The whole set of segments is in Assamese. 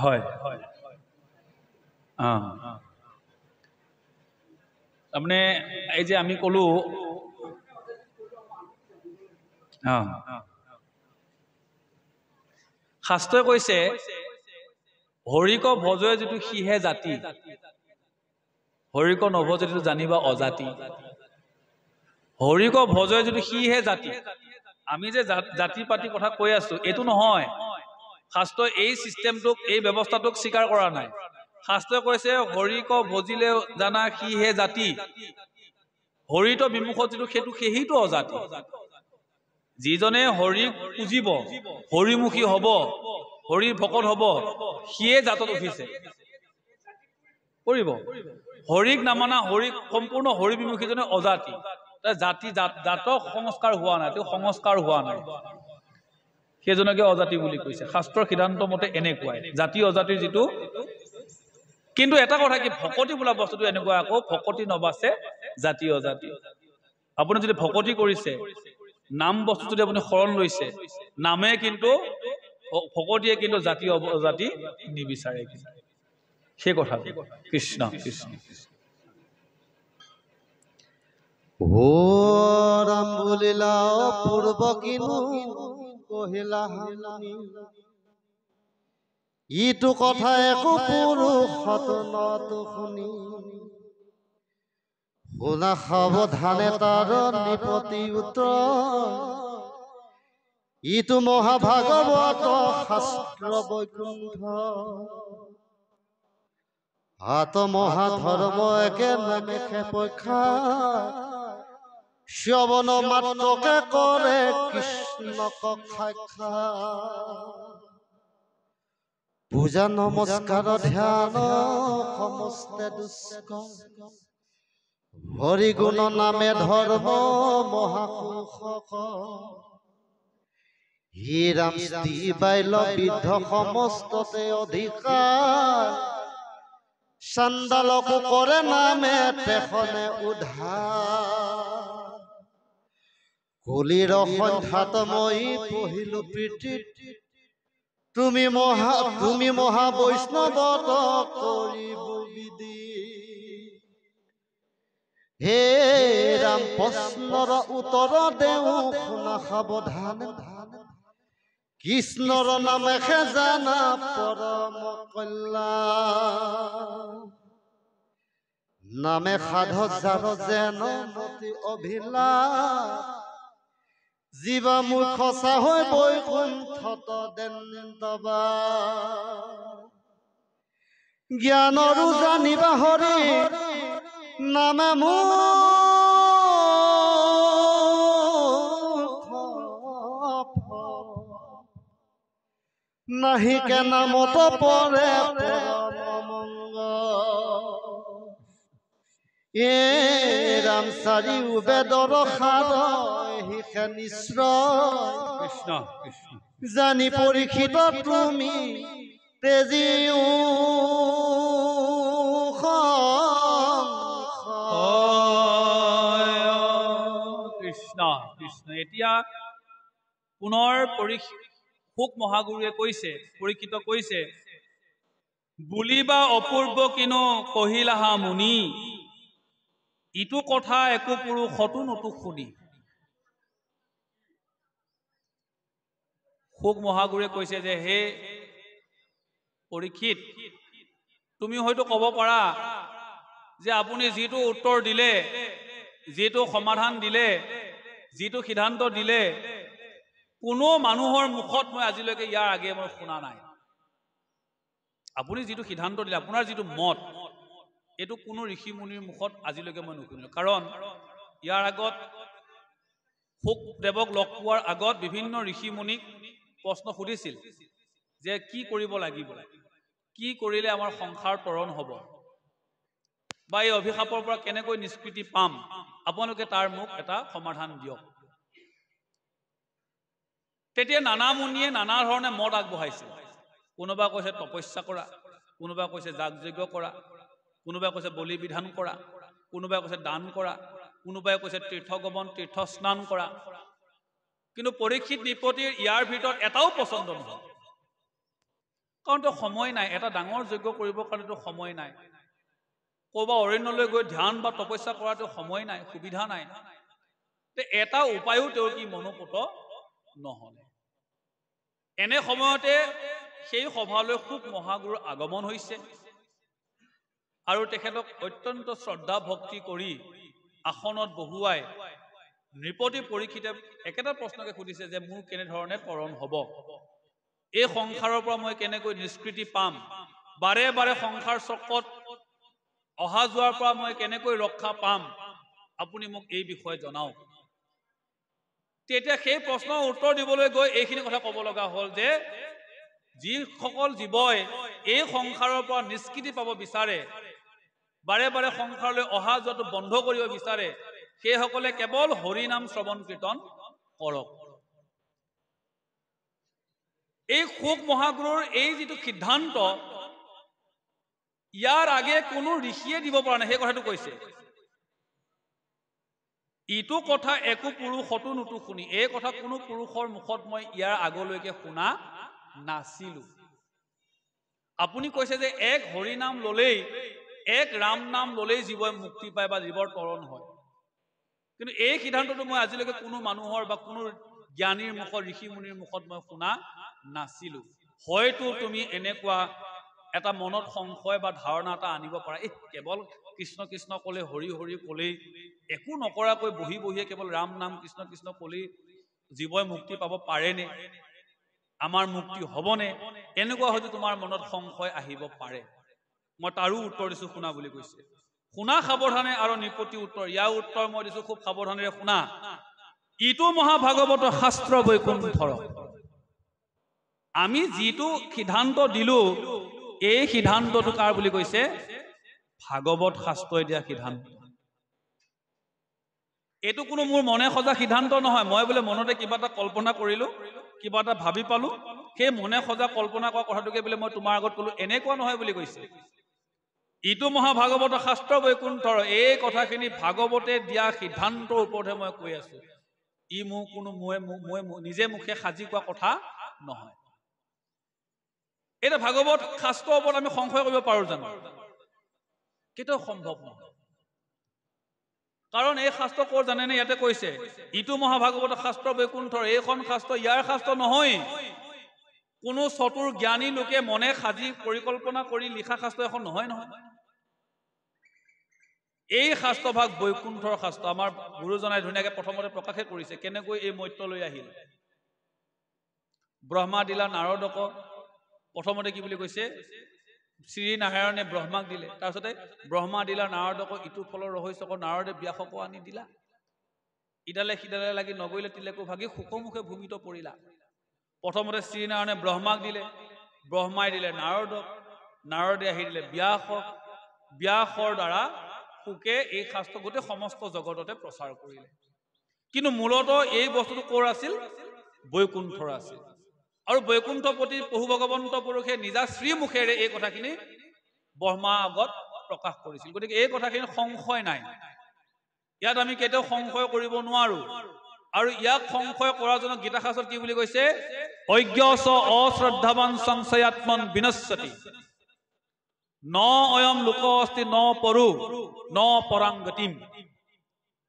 হয় তাৰমানে এই যে আমি ক'লো শাস্ত্ৰই কৈছে হৰিক ভজয়ে যিটো সিহে জাতি হৰিক নভজে যিটো জানিবা অজাতি হৰিক ভজয়ে যিটো সিহে জাতি আমি যে জাতি পাতি কথা কৈ আছো এইটো নহয় শাস্ত্ৰই এই সিস্টেমটোক এই ব্যৱস্থাটোক স্বীকাৰ কৰা নাই শাস্ত্ৰই কৈছে হৰিক ভজিলে জানা সিহে জাতি হৰিত বিমুখত যিটো সেইটো অজাতি যিজনে হৰিক পুজিব হৰিমুখী হ'ব হৰিৰ ভকত হ'ব সিয়ে জাতত উঠিছে কৰিব হৰিক নামানা হৰিক সম্পূৰ্ণ হৰি বিমুখীজনে অজাতি জাতি জাতক সংস্কাৰ হোৱা নাই তেওঁ সংস্কাৰ হোৱা নাই সেইজনকে অজাতি বুলি কৈছে শাস্ত্ৰৰ সিদ্ধান্ত মতে এনেকুৱাই জাতি অজাতিৰ যিটো কিন্তু এটা কথা কি ভকতি বোলা বস্তুটো এনেকুৱা আকৌ ভকতি নবাছে জাতি অজাতি আপুনি যদি ভকতি কৰিছে নাম বস্তু যদি আপুনি শৰণ লৈছে নামে কিন্তু ভকতিয়ে কিন্তু জাতি অজাতি নিবিচাৰে সেই কথা কৃষ্ণ কৃষ্ণ ও ৰাম বলিলা পূৰ্ব কিনু কহিলা হানি ইটো কথা একো পুৰুষত নত শুনি শুনা সাৱধানে তাৰ নিপতি উত্তৰ ইটো মহাভাগৱত শাস্ত্ৰ বৈকুণ্ঠ হাত মহাধৰ্ম একে নামেষে পক্ষা শ্ৰৱণ মাত্ৰকে কৰে কৃষ্ণক সাক্ষাৎ পূজা নমস্কাৰ ধ্যান সমস্তে দুষ্কৰ্ম হৰি গুণ নামে ধৰ্ম মহাসুখ হি ৰাম স্ত্ৰী বাইল বিদ্ধ সমস্ততে অধিকাৰ চাণ্ডালকো কৰে নামে তেখনে উদ্ধাৰ কলিৰ সন্ধ্যাত মই পঢ়িলো প্ৰীতিত তুমি মহা বৈষ্ণৱত কৰিব বিধি হে ৰাম প্ৰশ্নৰ উত্তৰ দেও শুনা সাৱধান কৃষ্ণৰ নামেহে জানা পৰম কল্যাণ নামে সাধ যাৰ যেন মতি অভিলাষ জীৱা মূৰ্খ হৈ বৈকুণ্ঠত দেন্দবা জ্ঞানৰো জানিবা হৰি নামে নাহিকে নামত পৰে পৰম মংগল এ ৰাম চাৰিও বেদৰ সাৰ হিকে নিশ্চয় কৃষ্ণ কৃষ্ণ জানি পৰীক্ষিত তুমি তেজিও কৃষ্ণ কৃষ্ণ এতিয়া পুনৰ শুক মহাগুৰুৱে কৈছে পৰীক্ষিত কৈছে বুলিবা অপূৰ্ব কিনো কহিলাহা মুনি ইটো কথা একো পুৰুষতো নতো শুনি শুক মহাগুৰুৱে কৈছে যে হে পৰীক্ষিত তুমি হয়তো ক'ব পাৰা যে আপুনি যিটো উত্তৰ দিলে যিটো সমাধান দিলে যিটো সিদ্ধান্ত দিলে কোনো মানুহৰ মুখত মই আজিলৈকে ইয়াৰ আগে মই শুনা নাই আপুনি যিটো সিদ্ধান্ত দিলে আপোনাৰ যিটো মত এইটো কোনো ঋষি মুনিৰ মুখত আজিলৈকে মই নুশুনিলো কাৰণ ইয়াৰ আগত শুকদেৱক লগ পোৱাৰ আগত বিভিন্ন ঋষি মুনিক প্ৰশ্ন সুধিছিল যে কি কৰিব লাগিব কি কৰিলে আমাৰ সংসাৰ তৰণ হ'ব বা এই অভিশাপৰ পৰা কেনেকৈ নিষ্কৃতি পাম আপোনালোকে তাৰ মোক এটা সমাধান দিয়ক তেতিয়া নানা মুনিয়ে নানা ধৰণে মত আগবঢ়াইছিল কোনোবা কৈছে তপস্যা কৰা কোনোবা কৈছে যাগ যজ্ঞ কৰা কোনোবাই কৈছে বলি বিধান কৰা কোনোবাই কৈছে দান কৰা কোনোবাই কৈছে তীৰ্থগমন তীৰ্থ স্নান কৰা কিন্তু পৰীক্ষিত নৃপতিৰ ইয়াৰ ভিতৰত এটাও পছন্দ নহয় কাৰণ তো সময় নাই, এটা ডাঙৰ যজ্ঞ কৰিবৰ কাৰণেতো সময় নাই, ক'ৰবাত অৰণ্যলৈ গৈ ধ্যান বা তপস্যা কৰাটো সময় নাই, সুবিধা নাই। এটা উপায়ো তেওঁৰ কি মনোপুত নহলে। এনে সময়তে সেই সভালৈ শুক মহাগুৰুৰ আগমন হৈছে আৰু তেখেতক অত্যন্ত শ্ৰদ্ধা ভক্তি কৰি আসনত বহুৱাই নৃপতি পৰীক্ষিতে একেটা প্ৰশ্নকে সুধিছে যে মোৰ কেনেধৰণে তৰণ হ'ব, এই সংসাৰৰ পৰা মই কেনেকৈ নিষ্কৃতি পাম, বাৰে বাৰে সংসাৰ চক্ৰত অহা যোৱাৰ পৰা মই কেনেকৈ ৰক্ষা পাম, আপুনি মোক এই বিষয়ে জনাওক। তেতিয়া সেই প্ৰশ্নৰ উত্তৰ দিবলৈ গৈ এইখিনি কথা ক'ব লগা হ'ল যে যিসকল জীৱই এই সংসাৰৰ পৰা নিষ্কৃতি পাব বিচাৰে, বাৰে বাৰে সংসাৰলৈ অহা যোৱাটো বন্ধ কৰিব বিচাৰে, সেইসকলে কেৱল হৰি নাম শ্ৰৱণ কীৰ্তন কৰক। এই শুক মহাগুৰুৰ এই যিটো সিদ্ধান্ত, ইয়াৰ আগে কোনো ঋষিয়ে দিব পৰা নাই, সেই কথাটো কৈছে। ইটো কথা একো পুৰুষতো নুতু শুনি, এই কথা কোনো পুৰুষৰ মুখত মই ইয়াৰ আগলৈকে শুনা নাছিলো। আপুনি কৈছে যে এক হৰি নাম ললেই, এক ৰাম নাম ললেই জীৱই মুক্তি পায় বা জীৱৰ তৰণ হয়, কিন্তু এই সিদ্ধান্তটো মই আজিলৈকে কোনো মানুহৰ বা কোনো জ্ঞানীৰ মুখত, ঋষি মুনিৰ মুখত মই শুনা নাছিলো। হয়তো তুমি এনেকুৱা এটা মনত সংশয় বা ধাৰণা এটা আনিব পাৰা, কেৱল কৃষ্ণ কৃষ্ণ ক'লে, হৰি হৰি ক'লেই, একো নকৰাকৈ বহি বহিয়ে কেৱল ৰাম নাম কৃষ্ণ কৃষ্ণ ক'লেই জীৱই মুক্তি পাব পাৰেনে, আমাৰ মুক্তি হ'বনে, এনেকুৱা হয়তো তোমাৰ মনত সংশয় আহিব পাৰে। মই তাৰো উত্তৰ দিছো, শুনা বুলি কৈছে। শুনা সাৱধানে আৰু নিপতি উত্তৰ, ইয়াৰ উত্তৰ মই দিছো খুব সাৱধানেৰে শুনা। ইটো মহাভাগৱত শাস্ত্ৰ বৈকুণ্ঠৰ, আমি যিটো সিদ্ধান্ত দিলো এই সিদ্ধান্তটো কাৰ বুলি কৈছে, ভাগৱত শাস্ত্ৰই দিয়া সিদ্ধান্ত। এইটো কোনো মোৰ মনে সজা সিদ্ধান্ত নহয়, মই বোলে মনতে কিবা এটা কল্পনা কৰিলো, কিবা এটা ভাবি পালো, সেই মনে সজা কল্পনা কৰা কথাটোকে বোলে মই তোমাৰ আগত কলো, এনেকুৱা নহয় বুলি কৈছে। ইটো মহাভাগৱত শাস্ত্ৰ বৈকুণ্ঠৰ, এই কথাখিনি ভাগৱতে দিয়া সিদ্ধান্তৰ ওপৰতহে মই কৈ আছো। ই মোৰ কোনো মই নিজে মুখে সাজি কোৱা কথা নহয়। এটা ভাগৱত শাস্ত্ৰৰ ওপৰত আমি সংশয় কৰিব পাৰো জানো? কেতিয়াও সম্ভৱ নহয়। কাৰণ এই শাস্ত্ৰ ক'ৰ জানেনে? ইয়াতে কৈছে ইটো মহাভাগৱত শাস্ত্ৰ বৈকুণ্ঠৰ, এইখন শাস্ত্ৰ ইয়াৰ শাস্ত্ৰ নহয়, কোনো চতুৰ জ্ঞানী লোকে মনে সাজি পৰিকল্পনা কৰি লিখা শাস্ত্ৰ এখন নহয় নহয়। এই শাস্ত্ৰভাগ বৈকুণ্ঠৰ শাস্ত্ৰ। আমাৰ গুৰুজনাই ধুনীয়াকে প্ৰথমতে প্ৰকাশে কৰিছে কেনেকৈ এই মৈত্ৰলৈ আহিল। ব্ৰহ্মা দিলা নাৰদক, প্ৰথমতে কি বুলি কৈছে, শ্ৰী নাৰায়ণে ব্ৰহ্মাক দিলে, তাৰপিছতে ব্ৰহ্মা দিলা নাৰদক ইটো ফলৰ ৰহস্যক, নাৰদে ব্যাসকো আনি দিলা, ইডালে সিডালে লাগি নগৈলে তিলেকো ভাগি সুখমুখে ভূমিত পৰিলা। প্ৰথমতে শ্ৰী নাৰায়ণে ব্ৰহ্মাক দিলে, ব্ৰহ্মাই দিলে নাৰদক, নাৰদে আহি দিলে ব্যাসক, ব্যাসৰ দ্বাৰা সুকে এই শাস্ত্ৰ গোটেই সমস্ত জগততে প্ৰচাৰ কৰিলে। কিন্তু মূলত এই বস্তুটো ক'ৰ আছিল? বৈকুণ্ঠৰ আছিল। আৰু বৈকুণ্ঠপতি প্ৰভু ভগৱন্ত পুৰুষে নিজা শ্ৰীমুখেৰে এই কথাখিনি ব্ৰহ্মাৰ আগত প্ৰকাশ কৰিছিল। গতিকে এই কথাখিনি সংশয় নাই, ইয়াত আমি কেতিয়াও সংশয় কৰিব নোৱাৰো। আৰু ইয়াক সংশয় কৰাজনক গীতা শাস্ত্ৰত কি বুলি কৈছে? অজ্ঞস অশ্ৰদ্ধাৱান সংশয়াত্মন বিনশ্যতি ন অয়ম লোক অস্তি ন পৰু ন পৰাংগতিম।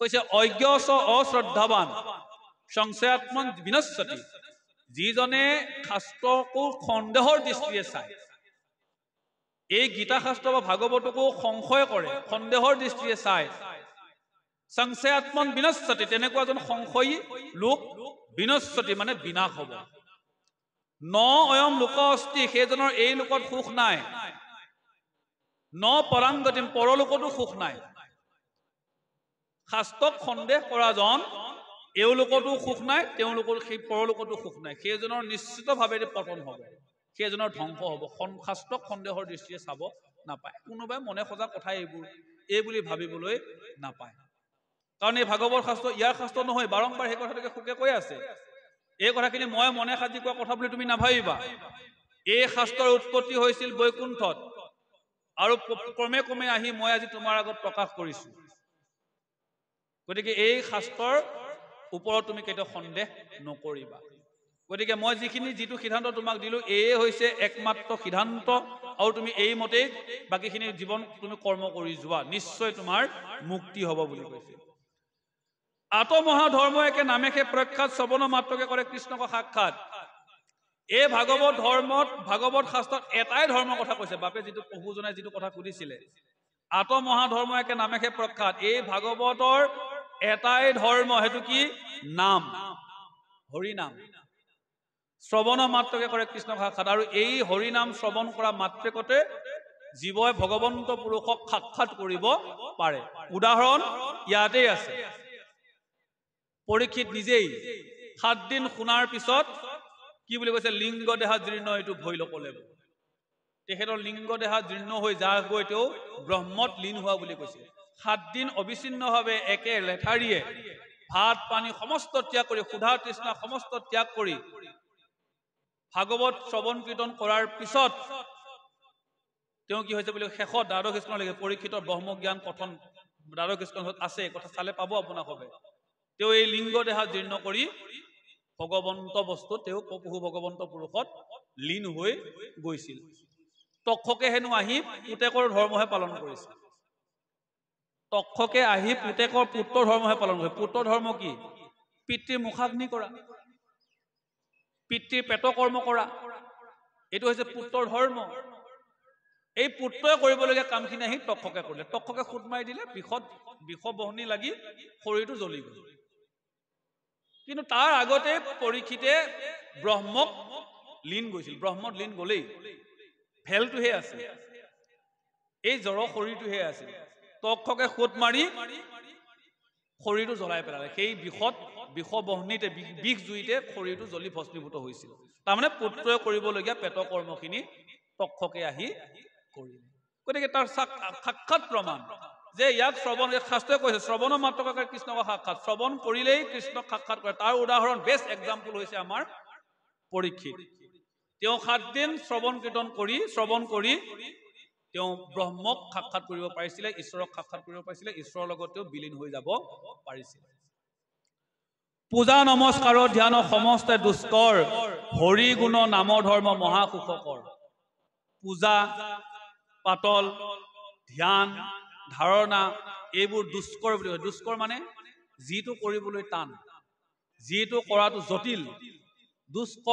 কৈছে অজ্ঞস অশ্ৰদ্ধাৱান সংশয়াত্মন বিনশ্যতি, যিজনে শাস্ত্ৰকো সন্দেহৰ দৃষ্টিৰে চায়, এই গীতা শাস্ত্ৰ বা ভাগৱতকো সংশয় কৰে, সন্দেহৰ দৃষ্টিৰে চায়, সংশয়াত্মন বিনশ্যতি, তেনেকুৱা এজন সংশয়ী লোক বিনশ্যতি মানে বিনাশ হ'ব। ন অয়ম লোক অস্তি, সেইজনৰ এই লোকত সুখ নাই, ন পৰাংগতিম, পৰলোকতো সুখ নাই। শাস্ত্ৰক সন্দেহ কৰাজন এওঁলোকতো সুখ নাই, তেওঁলোকৰ সেই পৰলোকতো সুখ নাই, সেইজনৰ নিশ্চিতভাৱে পতন হ'ব, সেইজনৰ ধ্বংস হ'ব। শাস্ত্ৰক সন্দেহৰ দৃষ্টিৰে চাব নাপায়। কোনোবাই মনে সজা কথা এইবোৰ এই বুলি ভাবিবলৈ নাপায়। কাৰণ এই ভাগৱত শাস্ত্ৰ ইয়াৰ শাস্ত্ৰ নহয়, বাৰম্বাৰ সেই কথাটোকে সুকে কৈ আছে। এই কথাখিনি মই মনে সাজি কোৱা কথা বুলি তুমি নাভাবিবা। এই শাস্ত্ৰৰ উৎপত্তি হৈছিল বৈকুণ্ঠত, আৰু ক্ৰমে ক্ৰমে আহি মই আজি তোমাৰ আগত প্ৰকাশ কৰিছো। গতিকে এই শাস্ত্ৰৰ ওপৰত তুমি কেতিয়াও সন্দেহ নকৰিবা। গতিকে মই যিটো সিদ্ধান্ত তোমাক দিলো এয়ে হৈছে একমাত্ৰ সিদ্ধান্ত আৰু তুমি এই মতেই বাকীখিনি জীৱন তুমি কৰ্ম কৰি যোৱা নিশ্চয় তোমাৰ মুক্তি হ'ব বুলি কৈছে আত্মমহা ধৰ্ম একে নামেকে প্ৰখ্যাত শ্ৰৱণ মাত্ৰকে কৰে কৃষ্ণক সাক্ষাৎ এই ভাগৱত ধৰ্মত ভাগৱত শাস্ত্ৰত এটাই ধৰ্মৰ কথা কৈছে বাপে যিটো প্ৰভুজনাই যিটো কথা সুধিছিলে আত্মমহা ধৰ্ম একে নামেকে প্ৰখ্যাত এই ভাগৱতৰ এটাই ধৰ্ম হেতু কি নাম হৰি নাম শ্ৰৱণ মাত্ৰকে কৰে কৃষ্ণ সাক্ষাৎ আৰু এই হৰি নাম শ্ৰৱণ কৰা মাত্ৰকতে জীৱই ভগৱন্ত পুৰুষক সাক্ষাৎ কৰিব পাৰে উদাহৰণ ইয়াতেই আছে পৰীক্ষিত নিজেই 7 দিন শুনাৰ পিছত কি বুলি কৈছে লিংগ দেহা জীৰ্ণ এইটো ভয় লকলে তেখেতৰ লিংগ দেহা জীৰ্ণ হৈ যা গৈ তেওঁ ব্ৰহ্মত লীন হোৱা বুলি কৈছে 7 দিন অবিচ্ছিন্নভাৱে একে লেঠাৰিয়ে ভাত পানী সমস্ত ত্যাগ কৰি ক্ষুধা তৃষ্ণা সমস্ত ত্যাগ কৰি ভাগৱত শ্ৰৱণ কীৰ্তন কৰাৰ পিছত তেওঁ কি হৈছে বুলি শেষত দ্বাদশ স্কন্ধলৈকে পৰীক্ষিতৰ ব্ৰহ্মজ্ঞান কথন দ্বাদশ স্কন্ধত আছে কথা চালে পাব আপোনাক হবে তেওঁ এই লিংগ দেহা জীৰ্ণ কৰি ভগৱন্ত বস্তু তেওঁ প্ৰভু ভগৱন্ত পুৰুষত লীন হৈ গৈছিল তক্ষকে হেনো আহি পুতেকৰ ধৰ্মহে পালন কৰিছে তক্ষকে আহি পুতেকৰ পুত্ৰ ধৰ্মহে পালন কৰে পুত্ৰ ধৰ্ম কি পিতৃৰ মুখাগ্নি কৰা পিতৃৰ পেট কৰ্ম কৰা এইটো হৈছে পুত্ৰৰ ধৰ্ম এই পুত্ৰই কৰিবলগীয়া কামখিনি আহি তক্ষকে কৰিলে তক্ষকে খুদ মাৰি দিলে বিষ বহনি লাগি শৰীৰটো জ্বলি গ'ল কিন্তু তাৰ আগতে পৰীক্ষিতে ব্ৰহ্মক লীন গৈছিল ব্ৰহ্মত লীন গলেই ফেলটোহে আছে এই জড় শৰীৰটোহে আছে তক্ষকে খুদ মাৰি শৰীৰটো জ্বলাই পেলালে সেই বিষ বহনিতে বিষ জুইতে শৰীৰটো জ্বলি ভস্মীভূত হৈছিল তাৰমানে পুত্ৰই কৰিবলগীয়া পেট কৰ্মখিনি তক্ষকে আহি কৰিলে গতিকে তাৰ সাক্ষাৎ প্ৰমাণ যে ইয়াক শ্ৰৱণ শাস্ত্ৰই কৈছে শ্ৰৱণ মাত্ৰকে কৃষ্ণক সাক্ষাৎ শ্ৰৱণ কৰিলেই কৃষ্ণক সাক্ষাৎ কৰে তাৰ উদাহৰণ বেষ্ট এক্সাম্পল হৈছে আমাৰ পৰীক্ষিত তেওঁ 7 দিন শ্ৰৱণ কৰি তেওঁ ব্ৰহ্মক সাক্ষাৎ কৰিব পাৰিছিলে ঈশ্বৰক সাক্ষাৎ কৰিব পাৰিছিলে ঈশ্বৰৰ লগত তেওঁ বিলীন হৈ যাব পাৰিছিলে পূজা নমস্কাৰ ধ্যান সমস্ত দুষ্কৰ হৰি গুণ নাম ধৰ্ম মহা সুখকৰ পূজা পাতল ধ্যান ধাৰণা এইবোৰ দুষ্কৰ বুলি কয় দুষ্কৰ মানে যিটো কৰিবলৈ টান যিটো কৰাটো জটিল দুষ্কৰ